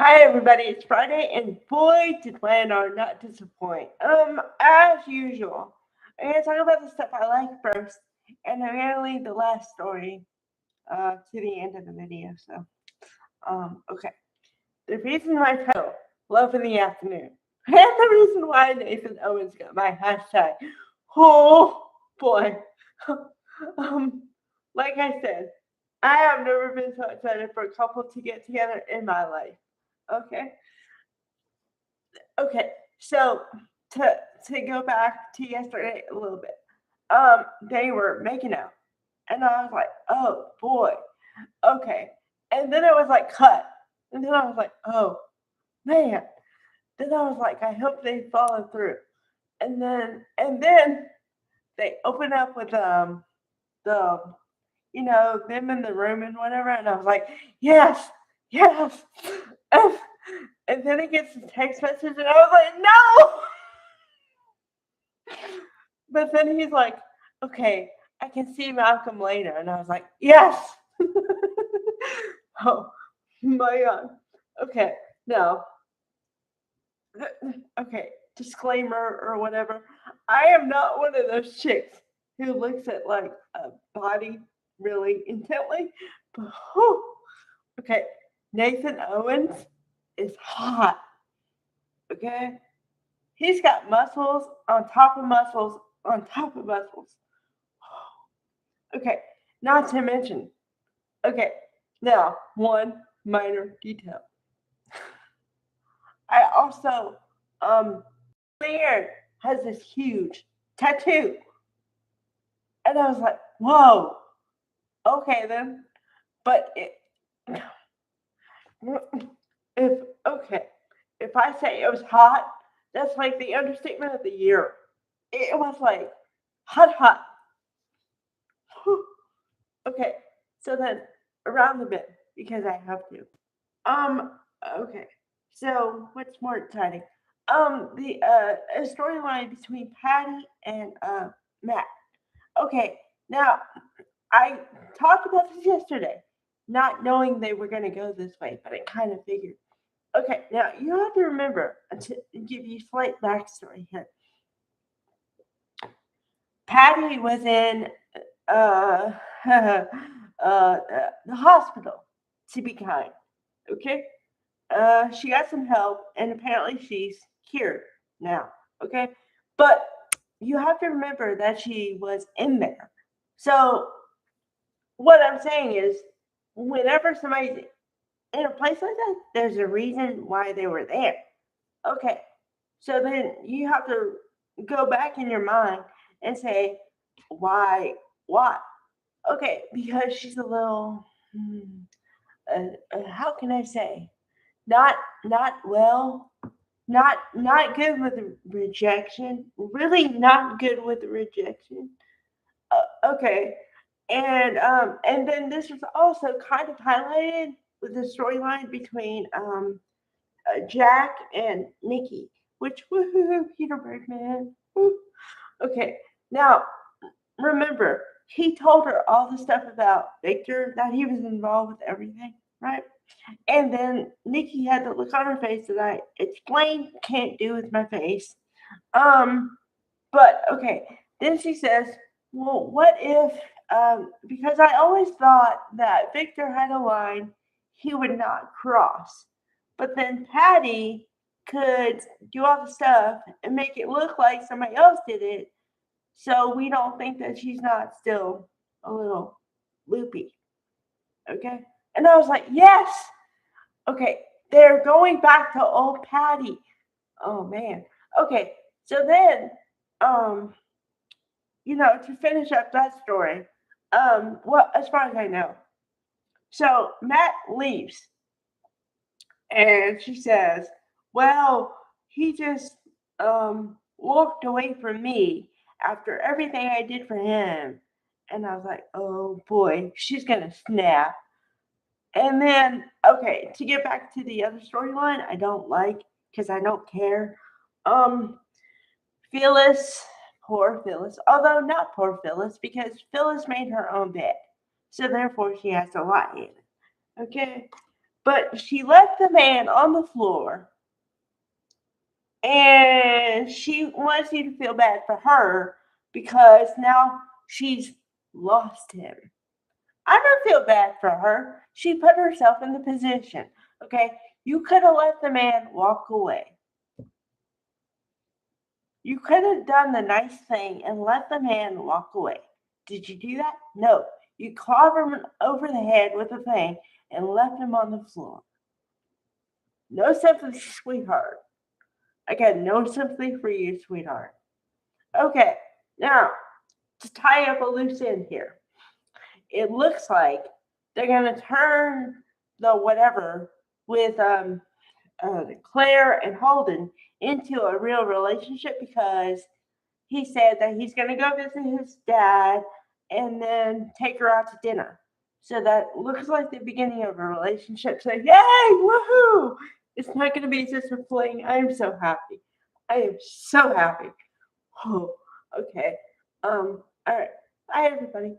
Hi everybody, it's Friday and boy did Leonard not disappoint. As usual. I'm gonna talk about the stuff I like first and I'm gonna leave the last story to the end of the video. Okay. The reason my title, Love in the Afternoon, and the reason why Nathan Owens got my hashtag. Oh boy. um like I said, I have never been so excited for a couple to get together in my life. Okay. Okay, so to to go back to yesterday a little bit, they were making out, and I was like, oh boy, okay, and then it was like cut, and then I was like, oh man, then I was like, I hope they follow through, and then they open up with the them in the room and whatever, and I was like, yes, yes, and, and then he gets a text message, and I was like, no. But then he's like, okay, I can see Malcolm later. And I was like, yes. Oh my God. Okay, now, okay, disclaimer or whatever. I am not one of those chicks who looks at like a body really intently. But, whew, okay, Nathan Owens is hot. Okay, he's got muscles on top of muscles on top of muscles. Okay, not to mention. Okay, now one minor detail. I also Lear has this huge tattoo, and I was like, whoa. Okay then, but if okay, if I say it was hot, that's like the understatement of the year. It was like hot, hot. Okay, so then around the bend because I have to. Um. Okay. So what's more exciting? The a storyline between Patty and Matt. Okay. Now I talked about this yesterday, not knowing they were going to go this way, but I kind of figured. Okay. Now you have to remember to give you slight backstory here. Patty was in uh, the hospital, to be kind. Okay, she got some help, and apparently she's cured now. Okay, but you have to remember that she was in there. So what I'm saying is, whenever somebody's in a place like that, there's a reason why they were there. Okay, so then you have to go back in your mind and say, why? Why? Okay, because she's a little. How can I say? Not well, not good with rejection. Really not good with rejection. Okay, and then this was also kind of highlighted with the storyline between Jack and Nikki, which woohoo, Peter Bergman. Woo. Okay, now remember he told her all the stuff about Victor that he was involved with everything, right? And then Nikki had the look on her face that I explained can't do with my face. Um, but okay. Then she says, well, what if, because I always thought that Victor had a line he would not cross. But then Patty could do all the stuff and make it look like somebody else did it. So we don't think that she's not still a little loopy. Okay. And I was like, yes. Okay, they're going back to old Patty. Oh man. Okay, so then, um, to finish up that story, well, as far as I know, so Matt leaves, and she says, "Well, he just walked away from me after everything I did for him," and I was like, "Oh boy, she's gonna snap." And then, okay, to get back to the other storyline, I don't like because I don't care. Um, Phyllis, poor Phyllis, although not poor Phyllis because Phyllis made her own bed, so therefore she has to lie in it. Okay. But she left the man on the floor, and she wants you to feel bad for her because now she's lost him. I don't feel bad for her. She put herself in the position. Okay, you could have let the man walk away. You could have done the nice thing and let the man walk away. Did you do that? No. You clobbered him over the head with a thing and left him on the floor. No sympathy, sweetheart. I got no sympathy for you, sweetheart. Okay, now to tie up a loose end here. It looks like they're gonna turn the whatever with Claire and Holden into a real relationship because he said that he's going to go visit his dad and then take her out to dinner. So that looks like the beginning of a relationship. So, yay, woohoo! It's not going to be just a fling. I am so happy. I am so happy. Oh, okay. All right. Bye, everybody.